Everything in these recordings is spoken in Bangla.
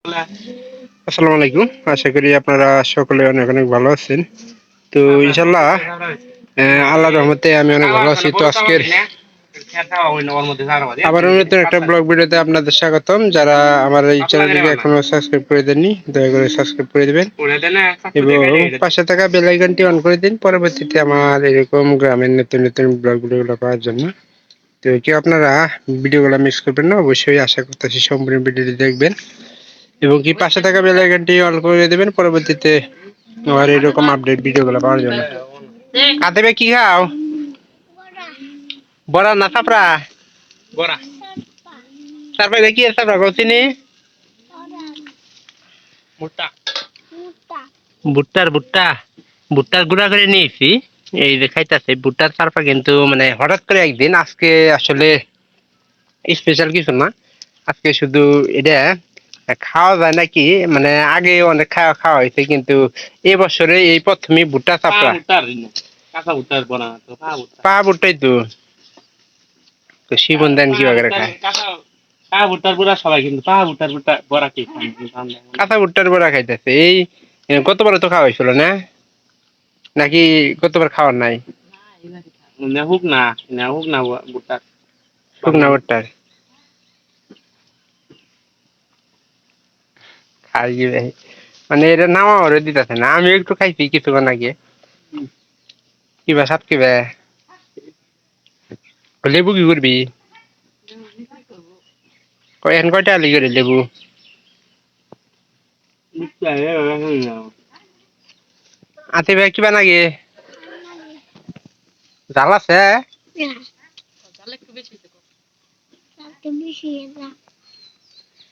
আসসালামু আলাইকুম। আশা করি আপনারা সকলে অনেক অনেক ভালো আছেন। তো ইনশাল্লাহ আল্লাহর রহমতে আমি অনেক ভালো আছি। তো আজকের আবারও নতুন একটা ব্লগ ভিডিওতে আপনাদের স্বাগতম। যারা আমার এই চ্যানেলটিকে এখনো সাবস্ক্রাইব করে দেননি, দয়া করে সাবস্ক্রাইব করে দেবেন এবং পাশে থাকা বেল আইকনটি অন করে দিন পরবর্তীতে আমার এরকম গ্রামের নতুন নতুন ব্লগ ভিডিওগুলো পাওয়ার জন্য। তো কেউ আপনারা ভিডিওগুলো মিস করবেন না, অবশ্যই আশা করতেছি সম্পূর্ণ ভিডিওটি দেখবেন এবং কি পাশে থাকা বেল আইকনটি অন করে দেবেন পরবর্তীতে আমার এরকম আপডেট ভিডিওগুলো পাওয়ার জন্য। কাঁদেবে কি খাও? বড়া না চাপড়া? বড়া তারপরে দেখি চাপড়া করছিনি ভুট্টা ভুট্টার ভুট্টা ভুট্টার গুঁড়া করে নিয়েছি। এই যে খাইতেছে ভুট্টার চারপা, কিন্তু মানে হঠাৎ করে একদিন, আজকে আসলে স্পেশাল কিছু না, আজকে শুধু এটা খাওয়া যায় নাকি, মানে আগে অনেক খাওয়া খাওয়া হয়েছে, কিন্তু এবছরে এই প্রথমে ভুট্টা চাপড়া। পা ভুট্টাই তো শিবন দেন কিভাবে খায় ভুট্টার বড়া সবাই, কিন্তু পা ভুট্টার বড়া কি কাঁচা ভুট্টার বড়া খাইতেছে। এই গতবার তো খাওয়া হয়েছিল না, নাকি গতবার খাওয়ার নাই? শুকনা ভুট্টার খাই মানে এটা নামা ওরে দিতেছে না। আমি একটু খাইছি কিছুক্ষণ আগে। কিবা সাপ কিবা লেবু কি করবি? এখন কয়টা আলি করে লেবু? আতে ভাই কিবা নাকি জাল আছে?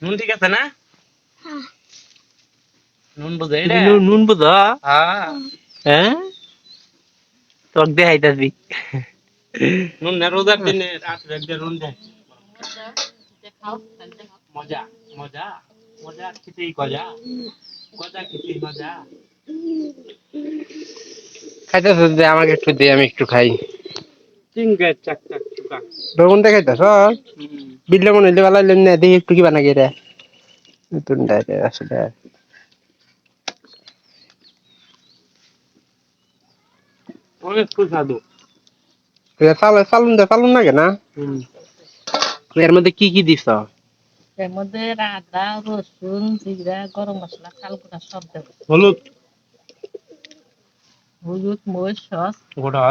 নুন ঠিক আছে না? নুন বুঝে নুন বুঝ? হ্যাঁ তোক দেখাইতাছি নুন না রোজার দিনে নুন দেয় মজা মজা মজা খেতেই গজা গজা খেতেই মজা। খাইতেছ দে, আমাকে একটু দে, আমি একটু খাই। বেগুন দেখাইতেছ বিল্লে মনে হইলে ভালো না, দেখি একটু কিবা নাকি রে নতুন আসলে অনেক সুস্বাদু। চালুন দে, চালুন লাগে না? এর মধ্যে কি কি দিছ? এর মধ্যে আদা, রসুন, জিরা, গরম মশলা, চালগুঁড়া সব দেব। হলুদ হলুদ, মরিচ, সস, গোটা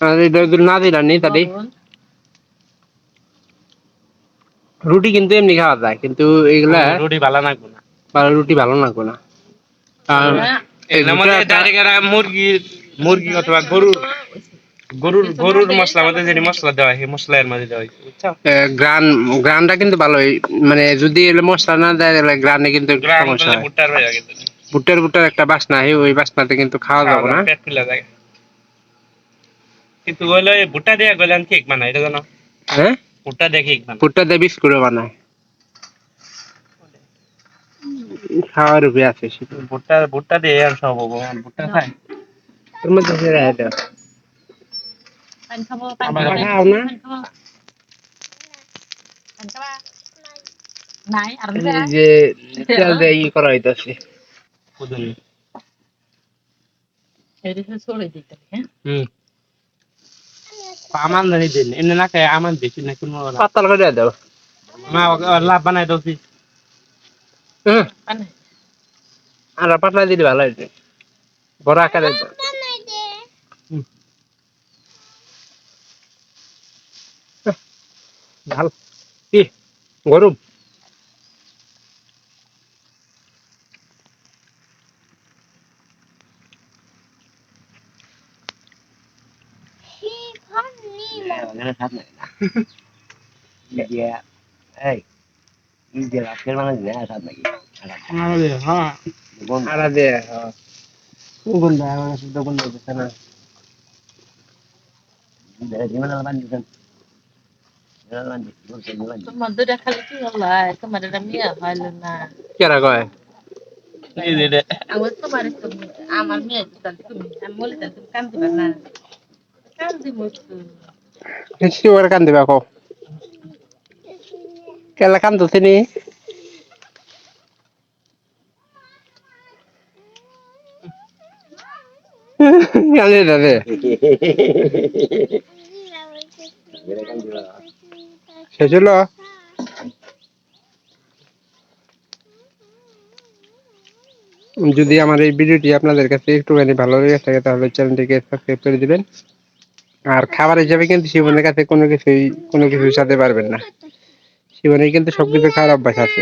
আর এটা না দিলা নি তাহলে রুটি কিন্তু এমনি খাওয়া যায়, কিন্তু এগুলা রুটি ভালো লাগবে না, রুটি ভালো লাগবে না। মুরগির মুরগি অথবা গরুর গরুর গরুর মশলা মধ্যে যে মশলা দেওয়া হয়, মশলা এর মধ্যে দেওয়া হয়, বুঝছো? গ্রানটা কিন্তু ভালোই, মানে যদি মশলা না দেয় তাহলে গ্রানে কিন্তু সমস্যা হয়। ভুট্টার ভুট্টার একটা বাসনা হয়, ওই বাসনাতে কিন্তু খাওয়া যাবে না, পেট ফুলে যায়। কিন্তু ওই ভুট্টা দিয়ে গলেন কেক বানায়, এটা জানো? হ্যাঁ, ভুট্টা দিয়ে কেক বানায়, ভুট্টা দিয়ে বিস্কুটও বানায়। খাওয়ার উপরে আছে ভুট্টা, ভুট্টা দিয়ে আর সব হবো। ভুট্টা খাই তোর মধ্যে খাও না যে তেল দিয়ে ই করা হইতাছে। আমার নাই দিন এমনি না খাই, আমার বেশি না কোনো পাতাল করে দাও মা, লাভ বানাই দাও কি আর পাতলা দিলে ভালো হইছে, বড় আকারে দাও। ভাল কি গরম তোমাদের খালি কি হলো? তোমাদের মেয়ে হইল না কেরা কয় আমার তোমার তুমি আমার মেয়ে তুমি আমি বলি তুমি কান্দিবা না, কান্দি মতো কান দিবা কো কেলা কান তো তিনি আরে দাদে শেষ হলো। যদি আমার এই ভিডিওটি আপনাদের কাছে একটুখানি ভালো লেগে থাকে তাহলে চ্যানেলটিকে সাবস্ক্রাইব করে দিবেন। আর খাবার হিসাবে কিন্তু শিবনের কাছে কোনো কিছুর সাথে পারবেন না। শিবনের কিন্তু সবকিছু খাওয়ার অভ্যাস আছে।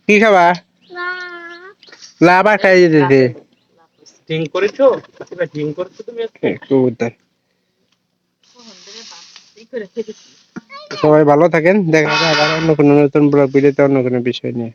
কি খাবা? লাভা খাই দিতে ঠিক করেছো? ঠিক করছো তুমি আজকে? কবুতর। কখন থেকে ই করে খেতেছি। সবাই ভালো থাকেন, দেখা হবে আবার অন্য কোনো নতুন ব্লগ ভিডিওতে অন্য কোনো বিষয় নিয়ে।